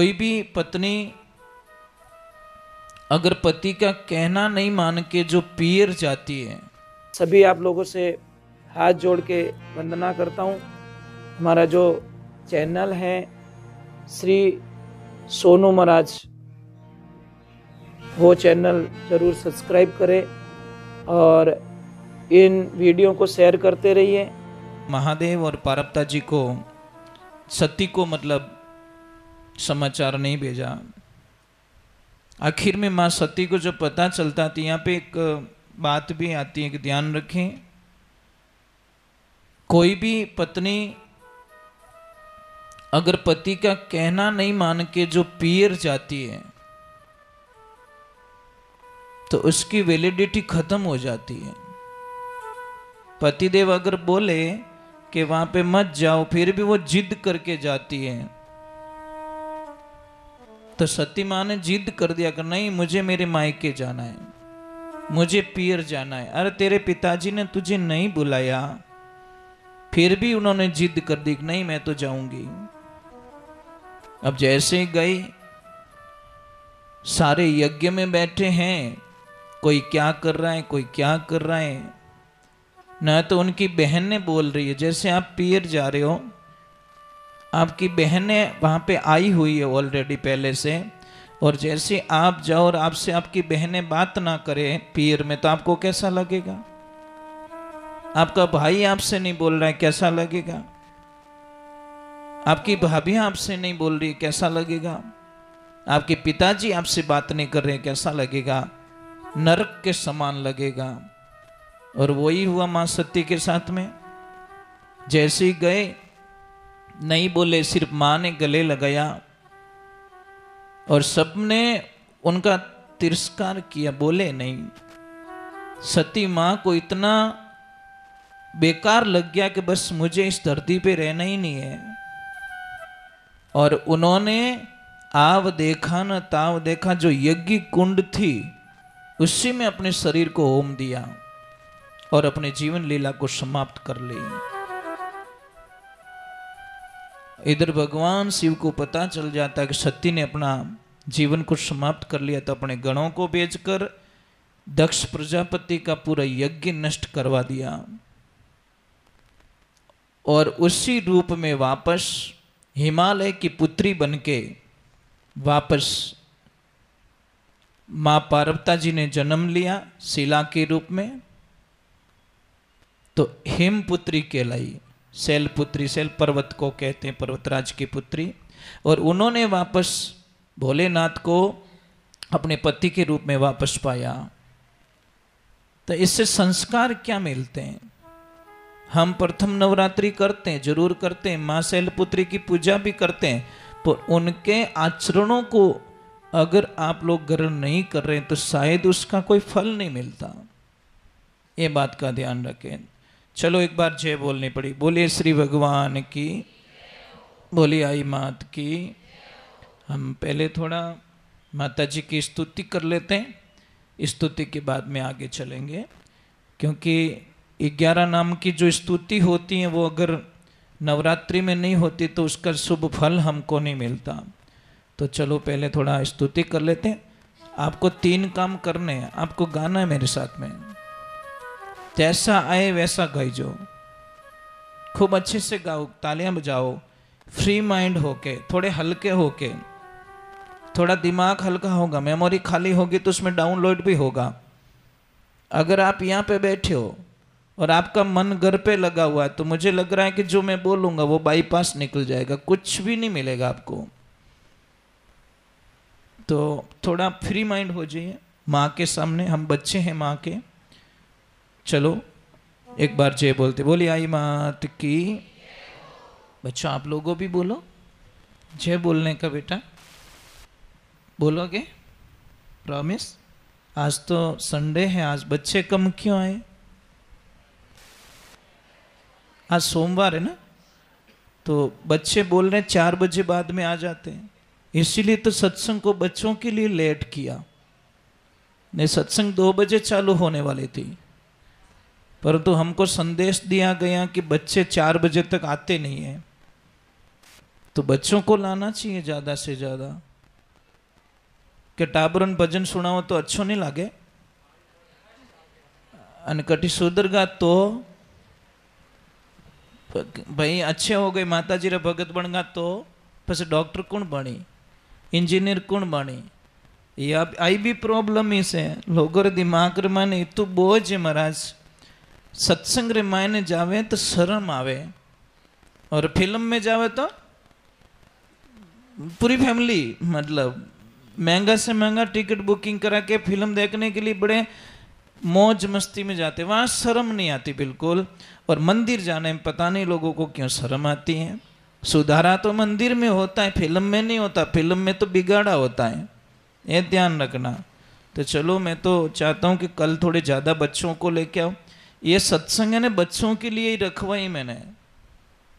कोई भी पत्नी अगर पति का कहना नहीं मान के जो पियर जाती है, सभी आप लोगों से हाथ जोड़ के वंदना करता हूँ। हमारा जो चैनल है श्री सोनू महाराज, वो चैनल जरूर सब्सक्राइब करें और इन वीडियो को शेयर करते रहिए। महादेव और पार्वती जी को सती को मतलब समाचार नहीं भेजा। आखिर में माँ सती को जो पता चलता था, यहाँ पे एक बात भी आती है कि ध्यान रखें, कोई भी पत्नी अगर पति का कहना नहीं मान के जो पियर जाती है तो उसकी वैलिडिटी खत्म हो जाती है। पतिदेव अगर बोले कि वहां पे मत जाओ, फिर भी वो जिद करके जाती है, तो सती माँ ने जिद कर दिया कि नहीं, मुझे मेरे मायके जाना है, मुझे पियर जाना है। अरे तेरे पिताजी ने तुझे नहीं बुलाया, फिर भी उन्होंने जिद कर दी कि नहीं मैं तो जाऊंगी। अब जैसे ही गई, सारे यज्ञ में बैठे हैं, कोई क्या कर रहा है, कोई क्या कर रहा है, ना तो उनकी बहनें बोल रही है जैसे आप पियर जा रहे हो, आपकी बहनें वहां पे आई हुई है ऑलरेडी पहले से, और जैसे आप जाओ और आपसे आपकी बहनें बात ना करें पियर में, तो आपको कैसा लगेगा? आपका भाई आपसे नहीं बोल रहा है, कैसा लगेगा? आपकी भाभी आपसे नहीं बोल रही, कैसा लगेगा? आपके पिताजी आपसे बात नहीं कर रहे, कैसा लगेगा? नरक के समान लगेगा। और वही हुआ मां सती के साथ में। जैसे ही गए, नहीं बोले, सिर्फ मां ने गले लगाया और सबने उनका तिरस्कार किया, बोले नहीं। सती मां को इतना बेकार लग गया कि बस मुझे इस धरती पे रहना ही नहीं है। और उन्होंने आव देखा न ताव देखा, जो यज्ञ कुंड थी उसी में अपने शरीर को होम दिया और अपने जीवन लीला को समाप्त कर ली। इधर भगवान शिव को पता चल जाता है कि सती ने अपना जीवन को समाप्त कर लिया, तो अपने गणों को भेजकर दक्ष प्रजापति का पूरा यज्ञ नष्ट करवा दिया और उसी रूप में वापस हिमालय की पुत्री बनके वापस मां पार्वती जी ने जन्म लिया शिला के रूप में। तो हिम पुत्री कहलाई, शैल पुत्री, शैल पर्वत को कहते हैं, पर्वतराज की पुत्री। और उन्होंने वापस भोलेनाथ को अपने पति के रूप में वापस पाया। तो इससे संस्कार क्या मिलते हैं? हम प्रथम नवरात्रि करते हैं, जरूर करते हैं, मां शैलपुत्री की पूजा भी करते हैं, पर उनके आचरणों को अगर आप लोग ग्रहण नहीं कर रहे हैं तो शायद उसका कोई फल नहीं मिलता। ये बात का ध्यान रखें। चलो एक बार जय बोलनी पड़ी। बोलिए श्री भगवान की, बोलिए आई मात की। हम पहले थोड़ा माता जी की स्तुति कर लेते हैं, स्तुति के बाद में आगे चलेंगे, क्योंकि 11 नाम की जो स्तुति होती है वो अगर नवरात्रि में नहीं होती तो उसका शुभ फल हमको नहीं मिलता। तो चलो पहले थोड़ा स्तुति कर लेते हैं। आपको 3 काम करने हैं, आपको गाना है मेरे साथ में, जैसा आए वैसा गाइजो, खूब अच्छे से गाओ, तालियां बजाओ, फ्री माइंड होके, थोड़े हल्के होके, थोड़ा दिमाग हल्का होगा, मेमोरी खाली होगी तो उसमें डाउनलोड भी होगा। अगर आप यहाँ पे बैठे हो और आपका मन घर पे लगा हुआ है तो मुझे लग रहा है कि जो मैं बोलूँगा वो बाईपास निकल जाएगा, कुछ भी नहीं मिलेगा आपको। तो थोड़ा फ्री माइंड हो जाइए माँ के सामने, हम बच्चे हैं माँ के। चलो एक बार जय बोलते, बोलिए आई मात की। बच्चों आप लोगों भी बोलो जय बोलने का, बेटा बोलोगे? प्रॉमिस? आज तो संडे है, आज बच्चे कम क्यों आए? आज सोमवार है ना, तो बच्चे बोल रहे 4 बजे बाद में आ जाते हैं, इसीलिए तो सत्संग को बच्चों के लिए लेट किया। नहीं, सत्संग 2 बजे चालू होने वाली थी, परंतु हमको संदेश दिया गया कि बच्चे 4 बजे तक आते नहीं हैं, तो बच्चों को लाना चाहिए ज़्यादा से ज़्यादा। कि टाबरन भजन सुनाओ तो अच्छो नहीं लागे, अन कटी सुधरगा तो भाई अच्छे हो गए, माता जी रे भगत बनगा तो પછી डॉक्टर कौन बनी, इंजीनियर कौन बनी। ये आई भी प्रॉब्लम ही से लोगों रे दिमाग रे माने इतु बोझ है महाराज। सत्संग रे मायने जावे तो शर्म आवे, और फिल्म में जावे तो पूरी फैमिली मतलब महंगा से महंगा टिकट बुकिंग करा के फिल्म देखने के लिए बड़े मौज मस्ती में जाते, वहाँ शर्म नहीं आती बिल्कुल। और मंदिर जाने में पता नहीं लोगों को क्यों शर्म आती है। सुधारा तो मंदिर में होता है, फिल्म में नहीं होता। फिल्म में तो बिगाड़ा होता है, ये ध्यान रखना। तो चलो मैं तो चाहता हूँ कि कल थोड़े ज़्यादा बच्चों को लेके आओ। ये सत्संग है ना बच्चों के लिए ही रखवाई मैंने,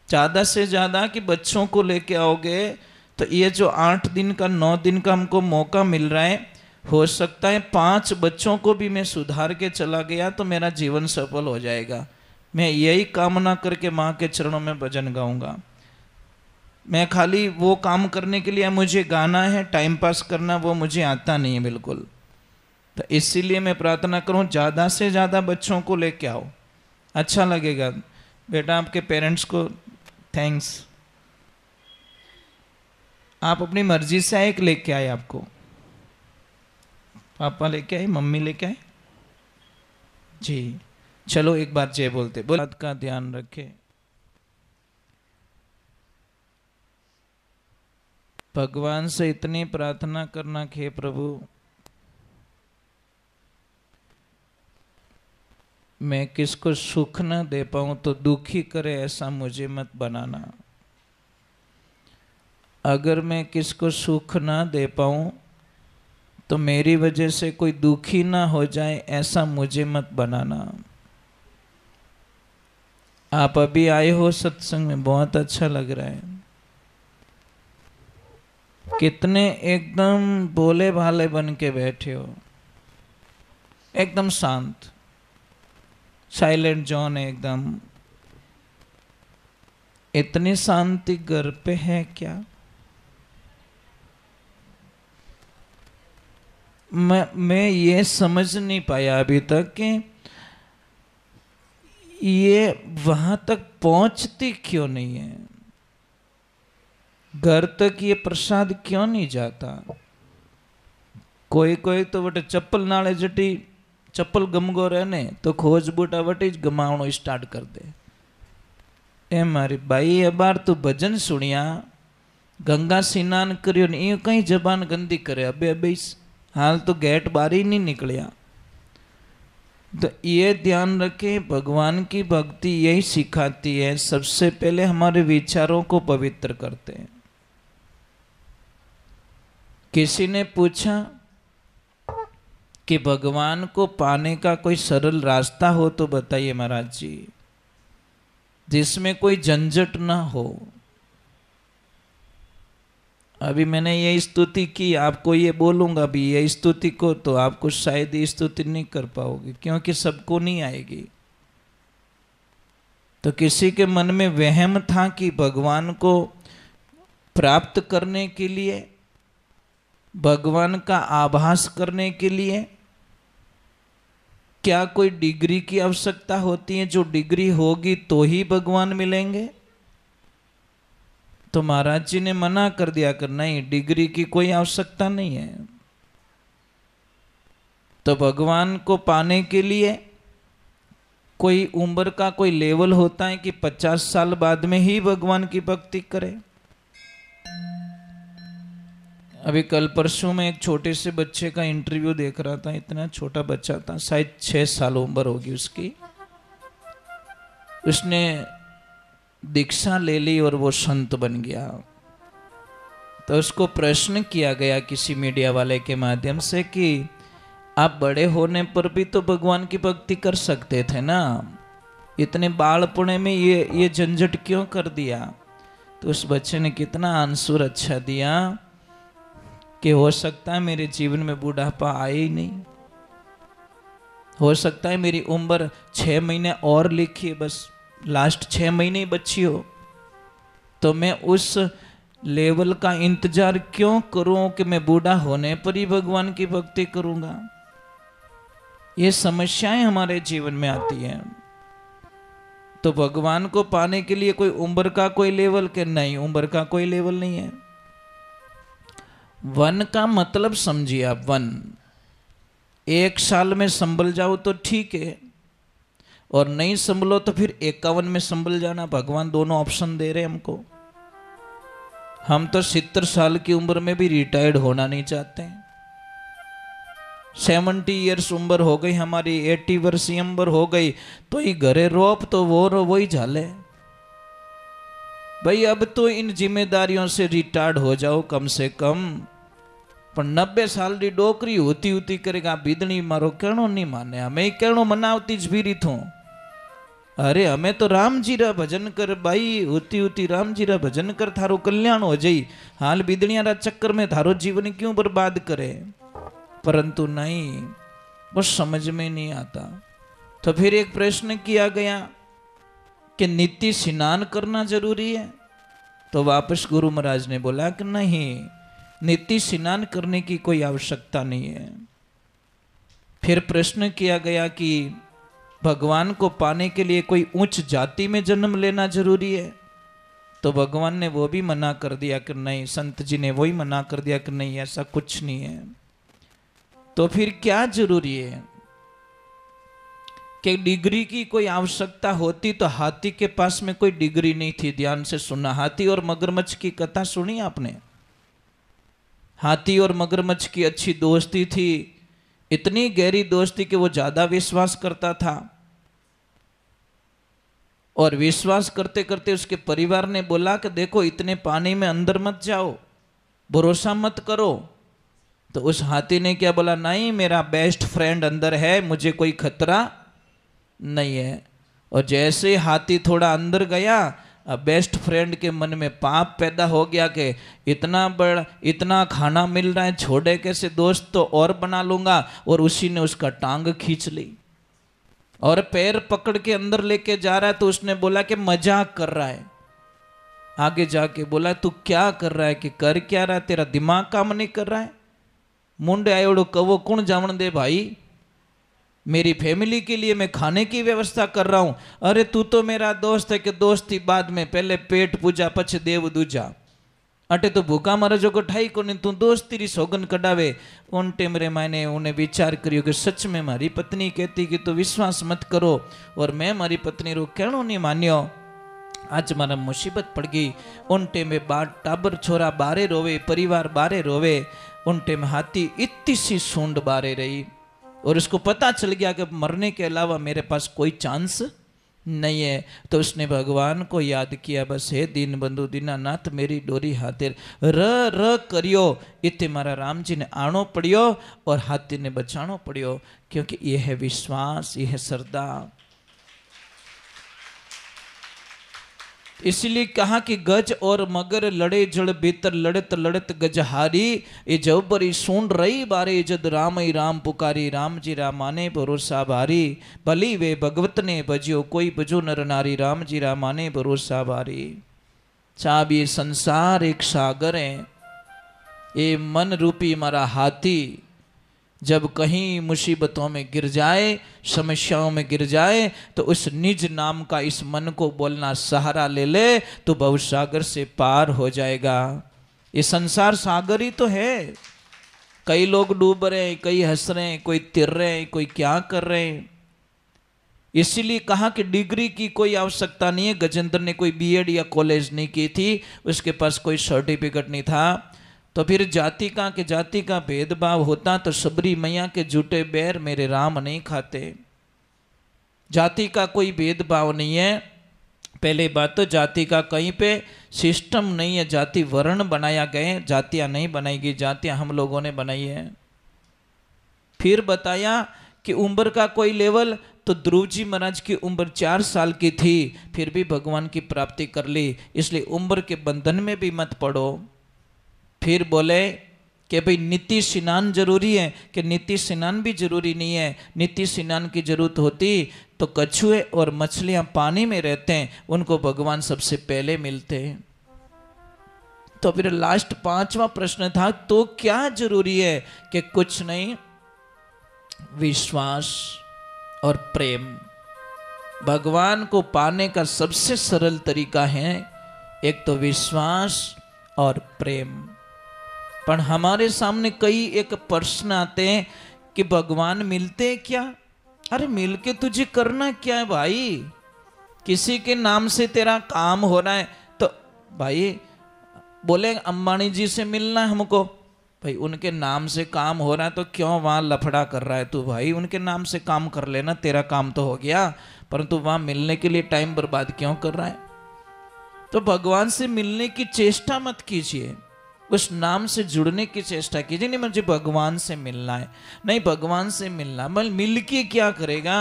ज़्यादा से ज़्यादा कि बच्चों को लेके आओगे तो ये जो 8 दिन का 9 दिन का हमको मौका मिल रहा है, हो सकता है 5 बच्चों को भी मैं सुधार के चला गया तो मेरा जीवन सफल हो जाएगा। मैं यही कामना करके माँ के चरणों में भजन गाऊंगा। मैं खाली वो काम करने के लिए मुझे गाना है, टाइम पास करना वो मुझे आता नहीं है बिल्कुल। तो इसीलिए मैं प्रार्थना करूं ज़्यादा से ज़्यादा बच्चों को लेके आओ, अच्छा लगेगा। बेटा आपके पेरेंट्स को थैंक्स, आप अपनी मर्जी से आए कि लेके आए? आपको पापा लेके आए, मम्मी लेके आए जी। चलो एक बात जय बोलते, बात का ध्यान रखें। भगवान से इतनी प्रार्थना करना कि प्रभु मैं किसको सुख न दे पाऊं तो दुखी करे ऐसा मुझे मत बनाना। अगर मैं किसको सुख ना दे पाऊं तो मेरी वजह से कोई दुखी ना हो जाए ऐसा मुझे मत बनाना। आप अभी आए हो सत्संग में, बहुत अच्छा लग रहा है। कितने एकदम भोले भाले बन के बैठे हो, एकदम शांत, साइलेंट जोन है एकदम। इतनी शांति घर पे है क्या? मैं ये समझ नहीं पाया अभी तक कि ये वहां तक पहुंचती क्यों नहीं है, घर तक ये प्रसाद क्यों नहीं जाता। कोई कोई तो वटे चप्पल नाले जटी चप्पल गमगो रहने तो खोज बूटा वटी ज गमावणो स्टार्ट कर दे। ए मारी बाई ए बार तू भजन सुनिया, गंगा स्नान करियो ने ये कई जबान गंदी करे। अबे अबे हाल तो गेट बाहर ही नहीं निकलिया। तो ये ध्यान रखें, भगवान की भक्ति यही सिखाती है, सबसे पहले हमारे विचारों को पवित्र करते हैं। किसी ने पूछा कि भगवान को पाने का कोई सरल रास्ता हो तो बताइए महाराज जी, जिसमें कोई झंझट ना हो। अभी मैंने ये स्तुति की, आपको ये बोलूंगा अभी ये स्तुति को तो आपको शायद ये स्तुति नहीं कर पाओगे, क्योंकि सबको नहीं आएगी। तो किसी के मन में वहम था कि भगवान को प्राप्त करने के लिए, भगवान का आभास करने के लिए क्या कोई डिग्री की आवश्यकता होती है? जो डिग्री होगी तो ही भगवान मिलेंगे? तो महाराज जी ने मना कर दिया कर नहीं, डिग्री की कोई आवश्यकता नहीं है। तो भगवान को पाने के लिए कोई उम्र का कोई लेवल होता है कि 50 साल बाद में ही भगवान की भक्ति करे। अभी कल परसों में एक छोटे से बच्चे का इंटरव्यू देख रहा था, इतना छोटा बच्चा था, शायद 6 साल उम्र होगी उसकी। उसने दीक्षा ले ली और वो संत बन गया। तो उसको प्रश्न किया गया किसी मीडिया वाले के माध्यम से कि आप बड़े होने पर भी तो भगवान की भक्ति कर सकते थे ना, इतने बालपने में ये झंझट क्यों कर दिया? तो उस बच्चे ने कितना आंसर अच्छा दिया कि हो सकता है मेरे जीवन में बुढ़ापा आए ही नहीं, हो सकता है मेरी उम्र 6 महीने और लिखी है, बस लास्ट 6 महीने ही बची हो, तो मैं उस लेवल का इंतजार क्यों करूं कि मैं बूढ़ा होने पर ही भगवान की भक्ति करूंगा। ये समस्याएं हमारे जीवन में आती हैं। तो भगवान को पाने के लिए कोई उम्र का कोई लेवल के नहीं, उम्र का कोई लेवल नहीं है। वन का मतलब समझिए आप, वन 1 साल में संभल जाओ तो ठीक है, और नहीं संभलो तो फिर 51 में संभल जाना। भगवान दोनों ऑप्शन दे रहे हमको। हम तो 70 साल की उम्र में भी रिटायर्ड होना नहीं चाहते हैं। 70 ईयर्स उम्र हो गई हमारी, 80 वर्ष की उम्र हो गई तो ही घरे रोप तो वो रो वही झाले भाई। अब तो इन जिम्मेदारियों से रिटायर्ड हो जाओ कम से कम। पर 90 साल की डोकरी होती होती करेगा बीदनी मारो कहनो नहीं माने। हमें कहनो मनावती ज भी थो। अरे हमें तो राम जी रा भजन कर भाई, होती होती राम जी रा भजन कर, थारो कल्याण हो जाई। हाल बीदनिया रा चक्कर में थारो जीवन क्यों बर्बाद करे। परंतु नहीं, वो समझ में नहीं आता। तो फिर एक प्रश्न किया गया कि नित्य स्नान करना जरूरी है। तो वापस गुरु महाराज ने बोला कि नहीं, नित्य स्नान करने की कोई आवश्यकता नहीं है। फिर प्रश्न किया गया कि भगवान को पाने के लिए कोई उच्च जाति में जन्म लेना जरूरी है। तो भगवान ने वो भी मना कर दिया कि नहीं, संत जी ने वही मना कर दिया कि नहीं, ऐसा कुछ नहीं है। तो फिर क्या जरूरी है कि डिग्री की कोई आवश्यकता होती तो हाथी के पास में कोई डिग्री नहीं थी। ध्यान से सुनना, हाथी और मगरमच्छ की कथा सुनी आपने। हाथी और मगरमच्छ की अच्छी दोस्ती थी, इतनी गहरी दोस्ती कि वो ज्यादा विश्वास करता था। और विश्वास करते करते उसके परिवार ने बोला कि देखो इतने पानी में अंदर मत जाओ, भरोसा मत करो। तो उस हाथी ने क्या बोला, नहीं मेरा बेस्ट फ्रेंड अंदर है, मुझे कोई खतरा नहीं है। और जैसे हाथी थोड़ा अंदर गया, अब बेस्ट फ्रेंड के मन में पाप पैदा हो गया कि इतना बड़ा इतना खाना मिल रहा है, छोड़े कैसे, दोस्त तो और बना लूंगा। और उसी ने उसका टांग खींच ली और पैर पकड़ के अंदर लेके जा रहा है। तो उसने बोला कि मजाक कर रहा है। आगे जाके बोला तू क्या कर रहा है, कि कर क्या रहा है, तेरा दिमाग काम नहीं कर रहा है। मुंडे आयोड़ो कवो कुण जावन दे भाई, मेरी फैमिली के लिए मैं खाने की व्यवस्था कर रहा हूं। अरे तू तो मेरा दोस्त है कि दोस्ती बाद में, पहले पेट पूजा पछ देव दूजा। अटे तो भूखा मर जो ठाई को नहीं, तू दोस्ती री सौगन कडावे। उन टेम रे मैंने उन्हें विचार करियो कि सच में मारी पत्नी कहती कि तू विश्वास मत करो, और मैं मारी पत्नी रो कहनो नहीं मान्यो। आज मारा मुसीबत पड़ गई। उन टेम में टाबर छोरा बारे रोवे, परिवार बारे रोवे। उन टेम हाथी इतनी सी सूंड बारे रही, और उसको पता चल गया कि मरने के अलावा मेरे पास कोई चांस नहीं है। तो उसने भगवान को याद किया, बस हे दीन बंधु दीनानाथ मेरी डोरी हाथिर र करियो। इतने मारा राम जी ने आनो पड़ियो और हाथी ने बचानो पड़ियो, क्योंकि यह है विश्वास, यह है श्रद्धा। इसलिए कहा कि गज और मगर लड़े जड़ भीतर, लड़त लड़त गजहारी। ये जबरी सुन रही बारे जद राम ही राम पुकारी, राम जी राम माने भरोसा भारी। भली वे भगवत ने भजियो, कोई भजो नर नारी, राम जी राम माने भरोसा भारी। साहब ये संसार एक सागर है, ये मन रूपी हमारा हाथी जब कहीं मुसीबतों में गिर जाए, समस्याओं में गिर जाए, तो उस निज नाम का इस मन को बोलना सहारा ले ले, तो भवसागर से पार हो जाएगा। ये संसार सागर ही तो है। कई लोग डूब रहे हैं, कई हंस रहे हैं, कोई तिर रहे हैं, कोई क्या कर रहे हैं। इसीलिए कहा कि डिग्री की कोई आवश्यकता नहीं है। गजेंद्र ने कोई बीएड या कॉलेज नहीं की थी, उसके पास कोई सर्टिफिकेट नहीं था। तो फिर जाति का भेदभाव होता तो सबरी मैया के झूठे बैर मेरे राम नहीं खाते। जाति का कोई भेदभाव नहीं है। पहले बात तो जाति का कहीं पे सिस्टम नहीं है। जाति वर्ण बनाया गए, जातियां नहीं बनाई गई, जातियां हम लोगों ने बनाई है। फिर बताया कि उम्र का कोई लेवल, तो ध्रुव जी महाराज की उम्र 4 साल की थी, फिर भी भगवान की प्राप्ति कर ली। इसलिए उम्र के बंधन में भी मत पड़ो। फिर बोले कि भाई नित्य स्नान जरूरी है, कि नित्य स्नान भी जरूरी नहीं है। नित्य स्नान की जरूरत होती तो कछुए और मछलियां पानी में रहते हैं, उनको भगवान सबसे पहले मिलते हैं। तो फिर लास्ट 5वां प्रश्न था, तो क्या जरूरी है? कि कुछ नहीं, विश्वास और प्रेम। भगवान को पाने का सबसे सरल तरीका है एक तो विश्वास और प्रेम। पर हमारे सामने कई एक प्रश्न आते हैं कि भगवान मिलते हैं क्या? अरे मिलके तुझे करना क्या है भाई? किसी के नाम से तेरा काम हो रहा है तो भाई बोले अंबानी जी से मिलना है हमको, भाई उनके नाम से काम हो रहा है तो क्यों वहां लफड़ा कर रहा है तू? भाई उनके नाम से काम कर लेना, तेरा काम तो हो गया, परंतु वहां मिलने के लिए टाइम बर्बाद क्यों कर रहा है? तो भगवान से मिलने की चेष्टा मत कीजिए, उस नाम से जुड़ने की चेष्टा कीजिए। नहीं मुझे भगवान से मिलना है, नहीं भगवान से मिलना, मिल के क्या करेगा?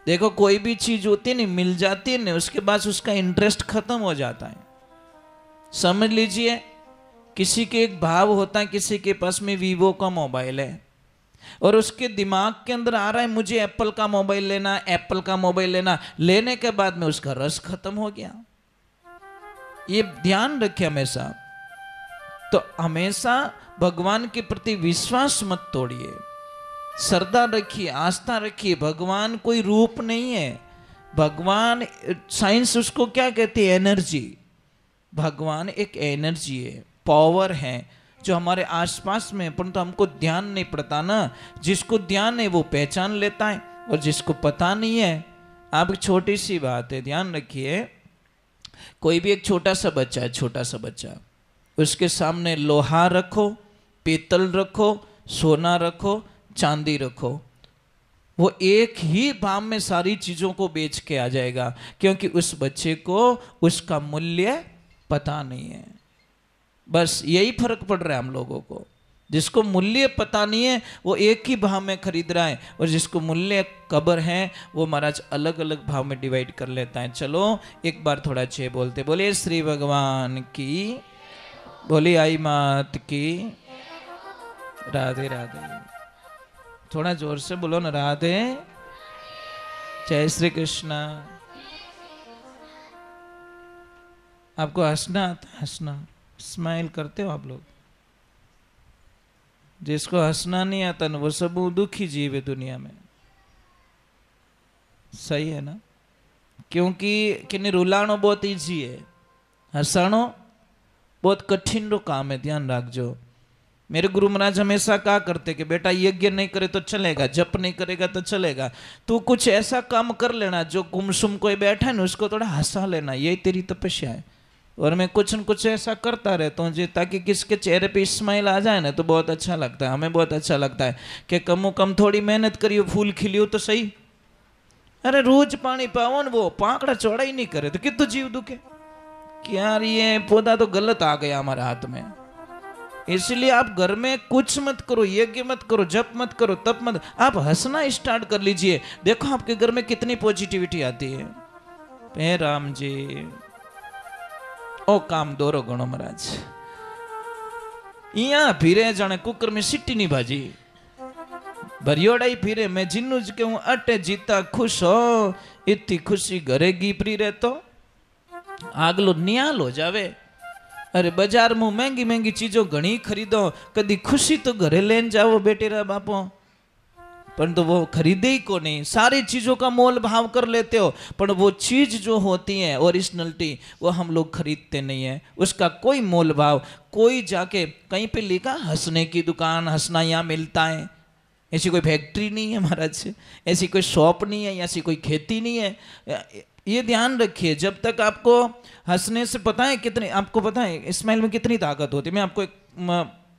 देखो कोई भी चीज होती है नहीं, मिल जाती है नहीं, उसके बाद उसका इंटरेस्ट खत्म हो जाता है। समझ लीजिए किसी के एक भाव होता है, किसी के पास में वीवो का मोबाइल है और उसके दिमाग के अंदर आ रहा है मुझे एप्पल का मोबाइल लेना, एप्पल का मोबाइल लेना, लेने के बाद में उसका रस खत्म हो गया। ये ध्यान रखिए हमेशा। तो हमेशा भगवान के प्रति विश्वास मत तोड़िए, श्रद्धा रखिए, आस्था रखिए। भगवान कोई रूप नहीं है, भगवान साइंस उसको क्या कहती है? एनर्जी। भगवान एक एनर्जी है, पावर है जो हमारे आसपास में, परंतु हमको ध्यान नहीं पड़ता ना। जिसको ध्यान है वो पहचान लेता है और जिसको पता नहीं है। आप छोटी सी बात है, ध्यान रखिए, कोई भी एक छोटा सा बच्चा है, छोटा सा बच्चा, उसके सामने लोहा रखो, पीतल रखो, सोना रखो, चांदी रखो, वो एक ही भाव में सारी चीजों को बेच के आ जाएगा, क्योंकि उस बच्चे को उसका मूल्य पता नहीं है। बस यही फर्क पड़ रहा है हम लोगों को। जिसको मूल्य पता नहीं है वो एक ही भाव में खरीद रहा है, और जिसको मूल्य कबर है वो महाराज अलग अलग भाव में डिवाइड कर लेता है। चलो एक बार थोड़ा अच्छे बोलते, बोले श्री भगवान की, बोली आई मात की, राधे राधे। थोड़ा जोर से बोलो ना, राधे, जय श्री कृष्ण। आपको हंसना आता है? हंसना, स्माइल करते हो आप लोग? जिसको हंसना नहीं आता ना वो सब दुखी जीव है दुनिया में। सही है ना? क्योंकि किन्हें रुलानो बहुत इजी है, हंसानो बहुत कठिन रो काम है। ध्यान रखजो। मेरे गुरु महाराज हमेशा कहा करते कि बेटा यज्ञ नहीं करे तो चलेगा, जप नहीं करेगा तो चलेगा, तू कुछ ऐसा काम कर लेना जो गुमसुम कोई बैठा है ना उसको थोड़ा हंसा लेना, यही तेरी तपस्या है। और मैं कुछ न कुछ ऐसा करता रहता हूँ जी, ताकि किसके चेहरे पे स्माइल आ जाए ना तो बहुत अच्छा लगता है, हमें बहुत अच्छा लगता है कि कमो कम थोड़ी मेहनत करियो, फूल खिलियो तो सही। अरे रोज पानी पाओ न, वो पाकड़ा चौड़ा ही नहीं करे तो कितना जीव दुखे। क्या ये पौधा तो गलत आ गया हमारे हाथ में। इसलिए आप घर में कुछ मत करो, यज्ञ मत करो, जप मत करो, तप मत, आप हंसना स्टार्ट कर लीजिए। देखो आपके घर में कितनी पॉजिटिविटी आती है। हे राम जी, ओ काम दोरो गणो महाराज, इया फिरे जाने कुकर में सीटी नहीं भाजी, भरियोड़ा ही फिरे। मैं जिन्नू के हूं अटे जीता खुश हो, इतनी खुशी घरे गीपरी रहे तो आगलो नियाल हो जावे। अरे बाजार में महंगी महंगी चीजों घनी खरीदो, कदी खुशी तो घरे लेन जाओ बेटे रा बापो, परंतु वो खरीदे ही को नहीं। सारी चीजों का मोल भाव कर लेते हो, पर वो चीज जो होती है ओरिजिनलिटी वो हम लोग खरीदते नहीं है, उसका कोई मोल भाव। कोई जाके कहीं पे लिखा हंसने की दुकान, हंसना यहाँ मिलता है, ऐसी कोई फैक्ट्री नहीं है महाराज, ऐसी कोई शॉप नहीं है, ऐसी कोई खेती नहीं है। ये ध्यान रखिए। जब तक आपको हंसने से पता है कितनी, आपको पता है स्माइल में कितनी ताकत होती है। मैं आपको एक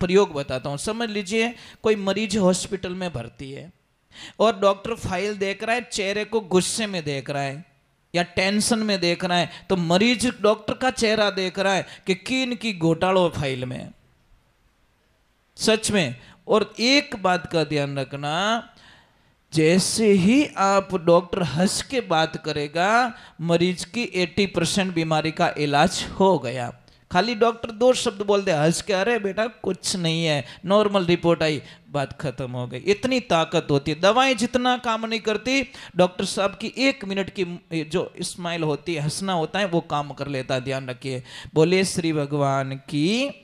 प्रयोग बताता हूँ। समझ लीजिए कोई मरीज हॉस्पिटल में भर्ती है और डॉक्टर फाइल देख रहा है, चेहरे को गुस्से में देख रहा है या टेंशन में देख रहा है, तो मरीज डॉक्टर का चेहरा देख रहा है कि किन की घोटालो फाइल में, सच में। और एक बात का ध्यान रखना, जैसे ही आप डॉक्टर हंस के बात करेगा, मरीज की 80% बीमारी का इलाज हो गया। खाली डॉक्टर 2 शब्द बोलते हंस के, अरे बेटा कुछ नहीं है, नॉर्मल रिपोर्ट आई, बात खत्म हो गई। इतनी ताकत होती है। दवाएं जितना काम नहीं करती, डॉक्टर साहब की 1 मिनट की जो स्माइल होती है, हंसना होता है, वो काम कर लेता है। ध्यान रखिए। बोले श्री भगवान की